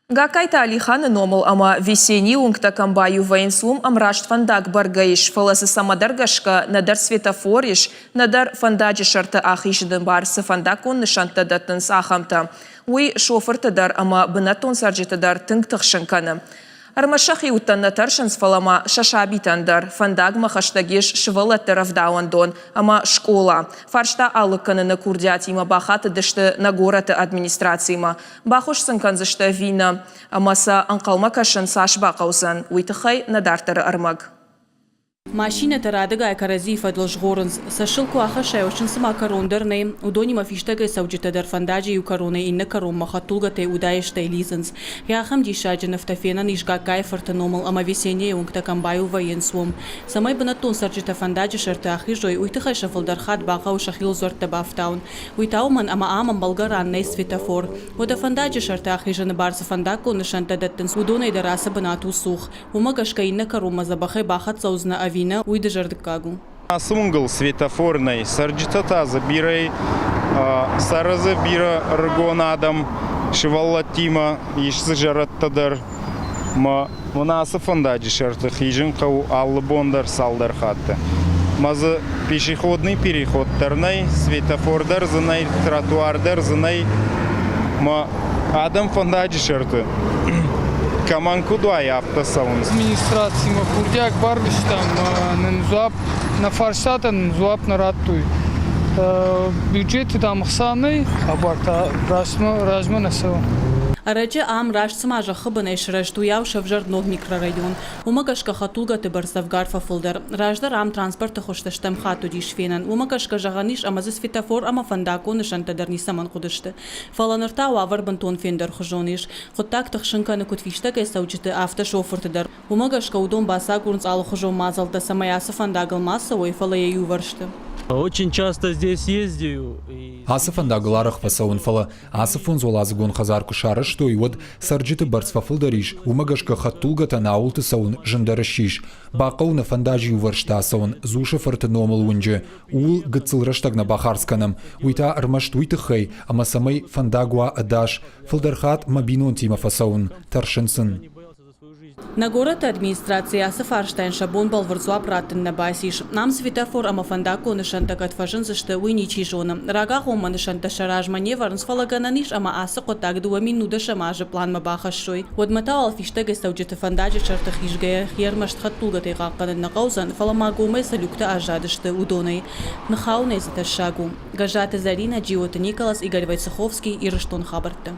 Гакайта Алихан номал ама весенний унгта камбаю военсум амрашт фандак баргаиш фаласы самадаргашка надар светофориш надар фандаджи шарта ахишден бар фандак он нишанта датын сахамта. Уи шофер тадар ама бынатон сарджи тадар тынг тахшанкана. Армашахи уттаннатаршанс фалама шашабитандар, фандаг махаштагиш швалаттаравдауандон, ама школа. Фаршта алыкканы на курдятима бахата дышты на гората администрацияма. Бахуш сынканзышты вина, амаса анкалмакашын сашбақаузан, уйтыхай надартары армаг. Машина тарадыга айкарази фадлж горынс. Сашылку аха шайошын сыма корондарны. Удони мафиштага сауджита дар фандаджи ю короны инна корон махатулга те удаештай лизанс. Яхам дишаджи нафтафена нишга кайфарта номал ама весенне унгта камбаю военсвом. Самай банатон сарджита фандаджи шарта ахижой уйтыхай шафалдархат баха ушахил зорта бафтаун. Уйтауман ама амам болгаран ней светофор. Ода фандаджи шарта ахижаны барса фандаку нишанта даттанс. Удонай дараса банату сух. Умагашка инна корон мазабахай бахат заузна авина уйда жардыкагу. Асунгл светофорный сарджитата забирай саразы бира ргонадам шиваллатима ишсы жараттадар ма мунасы фандаджи шарты хижин кау аллы бондар салдар хатты. Мазы пешеходный переходтарнай светофордар зынай тротуардар зынай ма адам фандаджи шарты. Каман кудуай автосалон. Администрация махурдяк барбиш там нанзуап на фаршата нанзуап на ратуй. Бюджет там хсаны абарта разма насо. Араджи ам раш смажа хыбанайш рождуяв шавжарднов микрорайон. Умагашка хатулга те барсавгарфа фулдер. Раждар ам транспорта хошташтам хату дишфенан. Умагашка жаганиш амазы светофор ама фандако нишанта дарни саман худышты. Фаланырта уавар бантон фендер хожониш. Хоттак тахшынканы кутвиштага саучиты автошофер дар. Умагашка удон баса гурнц алу хожон мазалда самаясы фандагал массовой фалаяю варшты. Очень часто здесь ездию. Асыфандагларах фасаун фала, асыфун золазгун хазарку шарыш, то и вот сарджиты барцфафылдариш, умагашка хаттулгата наулты саун жандарышиш, бақау на фандажи уваршта саун, зуша фартеномал унджи, ул гыцылраштаг на бахарсканам, уйта армашт уйтыхай, ама самай фандагуа адаш, фылдархат мабинон тима фасаун, таршынсын. На город администрация Фарштайн шабон балварзуа пратын на басиш. Нам светофор ама фандако нишанта катфажын зашты уйничи жоным. Рага хома нишанта шаражма не варнс фалагананиш ама асы котак 2 минута шамажы план мабахашой. Одмата алфишта гестауджеты фандаджи чартах ижгая хермашт хаттулгаты гаққанын нақаузан фаламагомай салюкта ажадышты удонай. Нахаунай заташагу. Гажаты Зарина, Джиота Николас, Игорь Войцеховский и Рыштон Хабарта.